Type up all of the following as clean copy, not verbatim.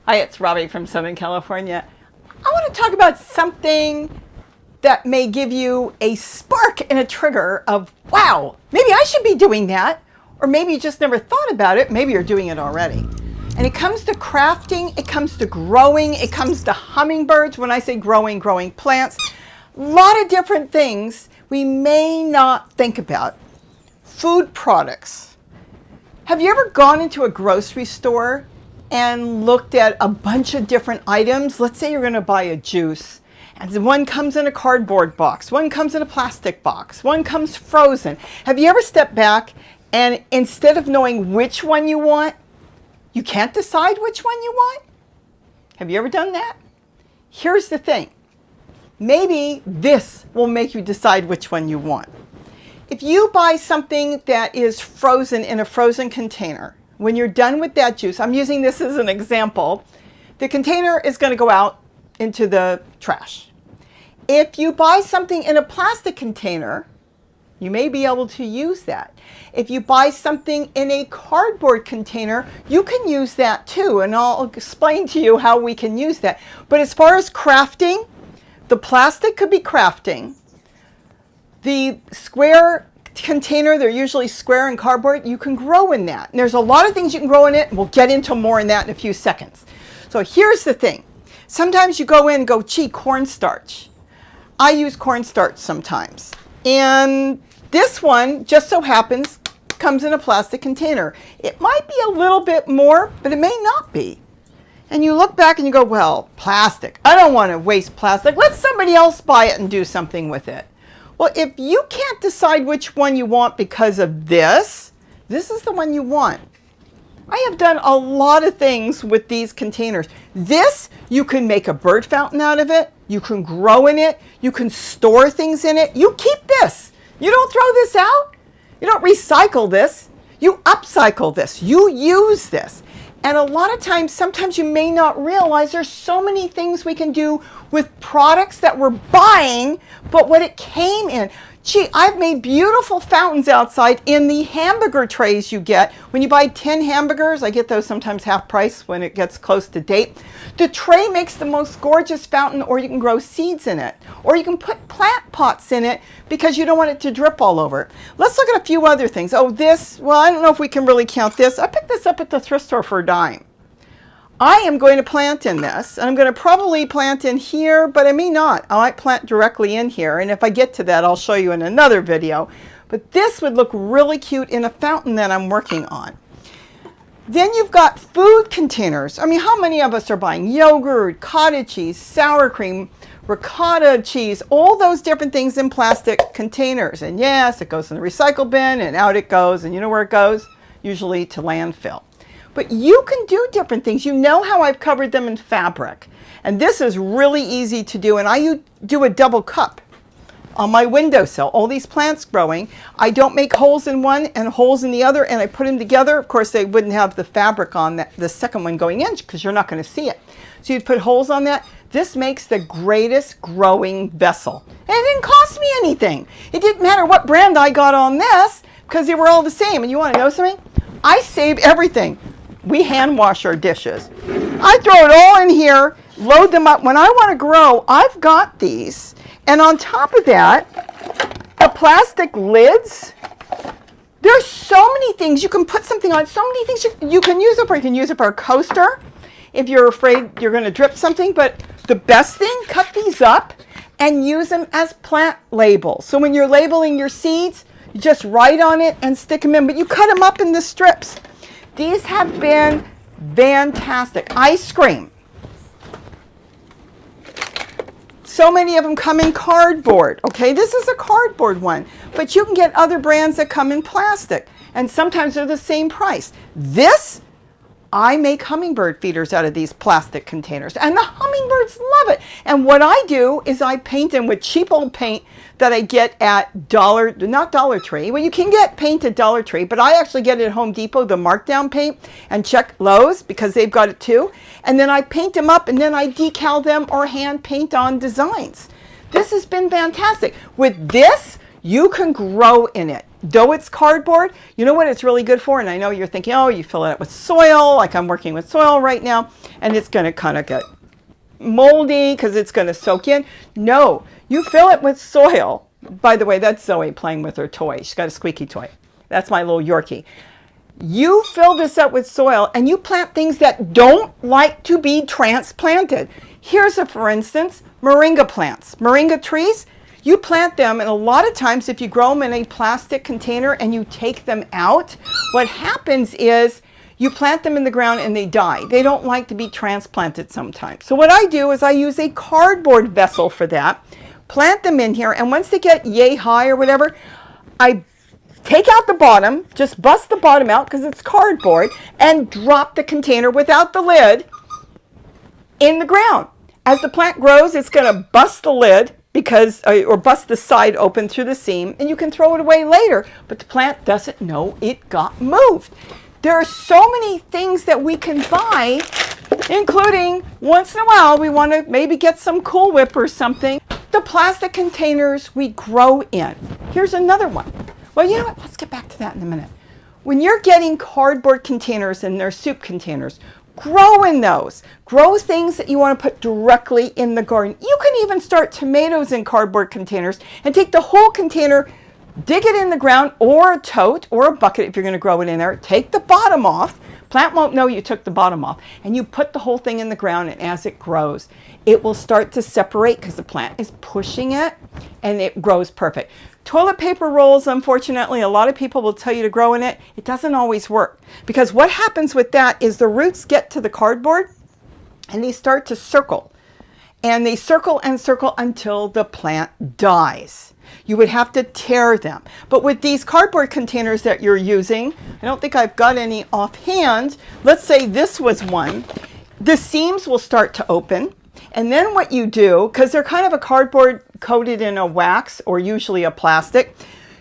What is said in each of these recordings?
Hi, it's Robbie from Southern California. I want to talk about something that may give you a spark and a trigger of, wow, maybe I should be doing that. Or maybe you just never thought about it. Maybe you're doing it already. And it comes to crafting, it comes to growing, it comes to hummingbirds. When I say growing plants, a lot of different things we may not think about. Food products. Have you ever gone into a grocery store and looked at a bunch of different items? Let's say you're going to buy a juice, and one comes in a cardboard box, one comes in a plastic box, one comes frozen. Have you ever stepped back and instead of knowing which one you want, you can't decide which one you want? Have you ever done that? Here's the thing. Maybe this will make you decide which one you want. If you buy something that is frozen in a frozen container, when you're done with that juice, I'm using this as an example, the container is going to go out into the trash. If you buy something in a plastic container, you may be able to use that. If you buy something in a cardboard container, you can use that too, and I'll explain to you how we can use that. But as far as crafting, the plastic could be crafting. The square container, they're usually square and cardboard, you can grow in that. And there's a lot of things you can grow in it, and we'll get into more in that in a few seconds. So here's the thing. Sometimes you go in and go, gee, cornstarch. I use cornstarch sometimes. And this one just so happens comes in a plastic container. It might be a little bit more, but it may not be. And you look back and you go, well, plastic. I don't want to waste plastic. Let somebody else buy it and do something with it. Well, if you can't decide which one you want because of this is the one you want. I have done a lot of things with these containers. This, you can make a bird fountain out of it. You can grow in it. You can store things in it. You keep this. You don't throw this out. You don't recycle this. You upcycle this. You use this. And a lot of times, sometimes you may not realize there's so many things we can do with products that we're buying, but what it came in. Gee, I've made beautiful fountains outside in the hamburger trays you get. When you buy 10 hamburgers, I get those sometimes half price when it gets close to date. The tray makes the most gorgeous fountain, or you can grow seeds in it. Or you can put plant pots in it because you don't want it to drip all over. Let's look at a few other things. Oh, this, well, I don't know if we can really count this. I picked this up at the thrift store for a dime. I am going to plant in this, and I'm going to probably plant in here, but I may not. I might plant directly in here, and if I get to that, I'll show you in another video. But this would look really cute in a fountain that I'm working on. Then you've got food containers. I mean, how many of us are buying yogurt, cottage cheese, sour cream, ricotta cheese, all those different things in plastic containers? And yes, it goes in the recycle bin, and out it goes, and you know where it goes? Usually to landfill. But you can do different things. You know how I've covered them in fabric. And this is really easy to do. And I do a double cup on my windowsill. All these plants growing. I don't make holes in one and holes in the other, and I put them together. Of course, they wouldn't have the fabric on that, the second one going in, because you're not going to see it. So you'd put holes on that. This makes the greatest growing vessel. And it didn't cost me anything. It didn't matter what brand I got on this, because they were all the same. And you want to know something? I save everything. We hand wash our dishes. I throw it all in here, load them up. When I want to grow, I've got these. And on top of that, the plastic lids. There's so many things you can put something on. So many things you can use it for. You can use it for a coaster if you're afraid you're going to drip something. But the best thing, cut these up and use them as plant labels. So when you're labeling your seeds, you just write on it and stick them in. But you cut them up in the strips. These have been fantastic. Ice cream. So many of them come in cardboard. Okay, this is a cardboard one, but you can get other brands that come in plastic, and sometimes they're the same price. This, I make hummingbird feeders out of these plastic containers, and the hummingbirds love it. And what I do is I paint them with cheap old paint that I get at not Dollar Tree. Well, you can get paint at Dollar Tree, but I actually get it at Home Depot, the markdown paint, and check Lowe's because they've got it too. And then I paint them up, and then I decal them or hand paint on designs. This has been fantastic. With this, you can grow in it. though it's cardboard, you know what it's really good for? And I know you're thinking, oh, you fill it up with soil, like I'm working with soil right now, and it's going to kind of get moldy because it's going to soak in. No, you fill it with soil. By the way, that's Zoe playing with her toy. She's got a squeaky toy. That's my little Yorkie. You fill this up with soil and you plant things that don't like to be transplanted. Here's a, for instance, moringa plants. Moringa trees, you plant them, and a lot of times if you grow them in a plastic container and you take them out, what happens is you plant them in the ground and they die. They don't like to be transplanted sometimes. So what I do is I use a cardboard vessel for that, plant them in here, and once they get yay high or whatever, I take out the bottom, just bust the bottom out because it's cardboard, and drop the container without the lid in the ground. As the plant grows, it's going to bust the lid or bust the side open through the seam, and you can throw it away later, but the plant doesn't know it got moved. There are so many things that we can buy, including once in a while we want to maybe get some Cool Whip or something. The plastic containers we grow in. Here's another one. Well, you know what? Let's get back to that in a minute. When you're getting cardboard containers and they're soup containers, grow in those. Grow things that you want to put directly in the garden. You can even start tomatoes in cardboard containers and take the whole container, dig it in the ground, or a tote or a bucket if you're going to grow it in there. Take the bottom off. Plant won't know you took the bottom off. And you put the whole thing in the ground, and as it grows, it will start to separate because the plant is pushing it, and it grows perfect. Toilet paper rolls, unfortunately, a lot of people will tell you to grow in it. It doesn't always work because what happens with that is the roots get to the cardboard and they start to circle. And they circle and circle until the plant dies. You would have to tear them. But with these cardboard containers that you're using, I don't think I've got any offhand. Let's say this was one. The seams will start to open. And then what you do, because they're kind of a cardboard coated in a wax or usually a plastic,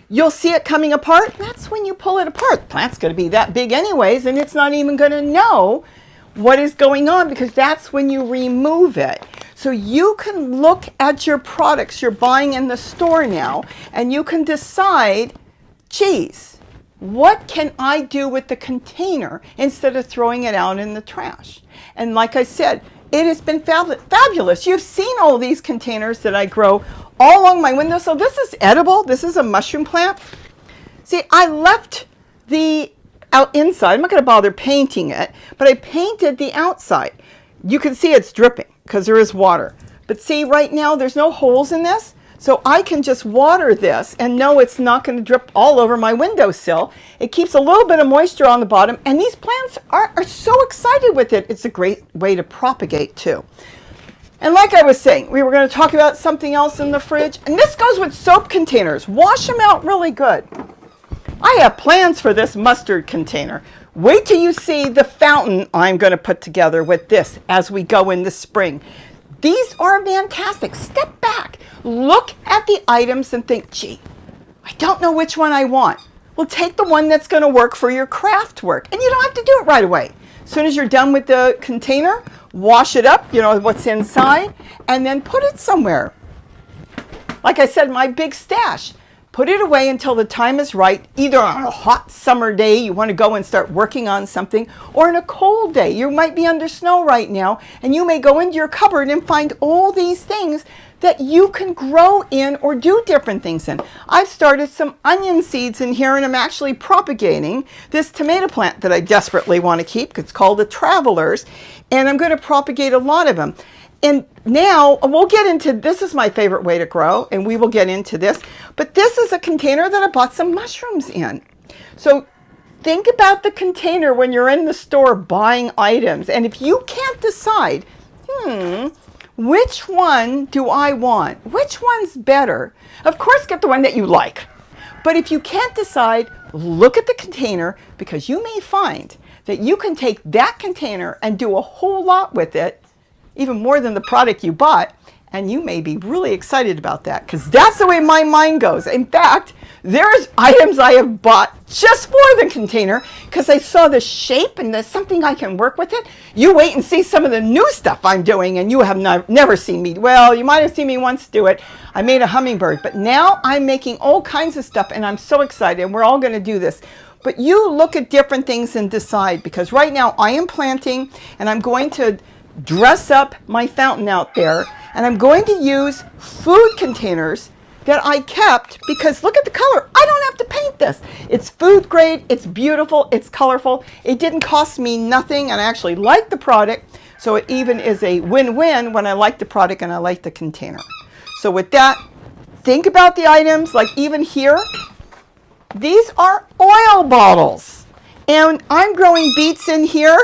you'll see it coming apart. That's when you pull it apart. The plant's going to be that big anyways, and it's not even going to know what is going on because that's when you remove it. So you can look at your products you're buying in the store now, and you can decide, geez, what can I do with the container instead of throwing it out in the trash? And like I said, it has been fabulous. You've seen all these containers that I grow all along my window. So this is edible. This is a mushroom plant. See, I left the inside. I'm not going to bother painting it, but I painted the outside. You can see it's dripping because there is water. But see, right now there's no holes in this. So I can just water this and know it's not going to drip all over my windowsill. It keeps a little bit of moisture on the bottom, and these plants are so excited with it. It's a great way to propagate too. And like I was saying, we were going to talk about something else in the fridge, and this goes with soap containers. Wash them out really good. I have plans for this mustard container. Wait till you see the fountain I'm going to put together with this as we go in the spring. These are fantastic. Step back, look at the items and think, gee, I don't know which one I want. Well, take the one that's going to work for your craft work. And you don't have to do it right away. As soon as you're done with the container, wash it up, you know, what's inside, and then put it somewhere. Like I said, my big stash. Put it away until the time is right, either on a hot summer day, you want to go and start working on something, or in a cold day. You might be under snow right now, and you may go into your cupboard and find all these things that you can grow in or do different things in. I've started some onion seeds in here, and I'm actually propagating this tomato plant that I desperately want to keep. It's called the Travelers, and I'm going to propagate a lot of them. And now we'll get into, this is my favorite way to grow, and we will get into this, but this is a container that I bought some mushrooms in. So think about the container when you're in the store buying items, and if you can't decide, which one do I want? Which one's better? Of course, get the one that you like. But if you can't decide, look at the container, because you may find that you can take that container and do a whole lot with it, even more than the product you bought, And you may be really excited about that because that's the way my mind goes. In fact, there's items I have bought just for the container because I saw the shape and there's something I can work with it. You wait and see some of the new stuff I'm doing, and you have never seen me. Well, you might have seen me once do it. I made a hummingbird, but now I'm making all kinds of stuff and I'm so excited, and we're all going to do this. But you look at different things and decide, because right now I am planting and I'm going to dress up my fountain out there, and I'm going to use food containers that I kept because look at the color. I don't have to paint this. It's food grade, it's beautiful, it's colorful. It didn't cost me nothing, and I actually like the product. So it even is a win-win when I like the product and I like the container. So with that, think about the items. Like even here, these are oil bottles. And I'm growing beets in here.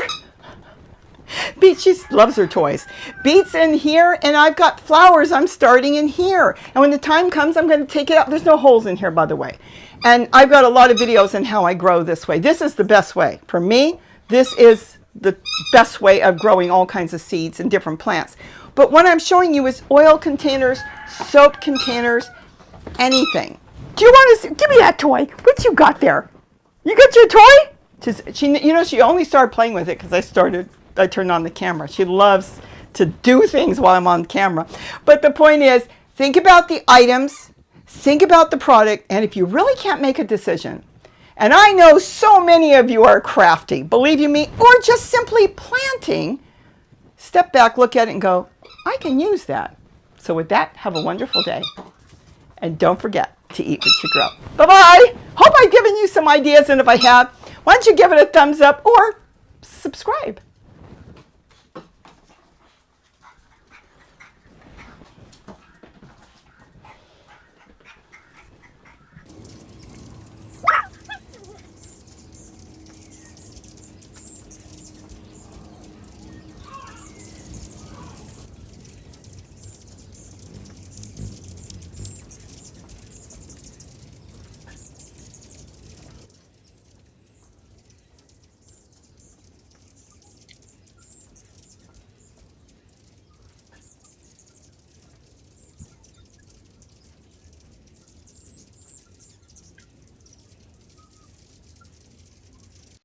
Beets, she loves her toys. Beets in here, and I've got flowers I'm starting in here. And when the time comes, I'm going to take it out. There's no holes in here, by the way. And I've got a lot of videos on how I grow this way. This is the best way. For me, this is the best way of growing all kinds of seeds and different plants. But what I'm showing you is oil containers, soap containers, anything. Do you want to give me that toy? What you got there? You got your toy? She only started playing with it because I turned on the camera. She loves to do things while I'm on camera. But the point is, think about the items, think about the product, and if you really can't make a decision, and I know so many of you are crafty, believe you me, or just simply planting, step back, look at it, and go, I can use that. So with that, have a wonderful day. And don't forget to eat what you grow. Bye-bye. Hope I've given you some ideas, and if I have, why don't you give it a thumbs up or subscribe.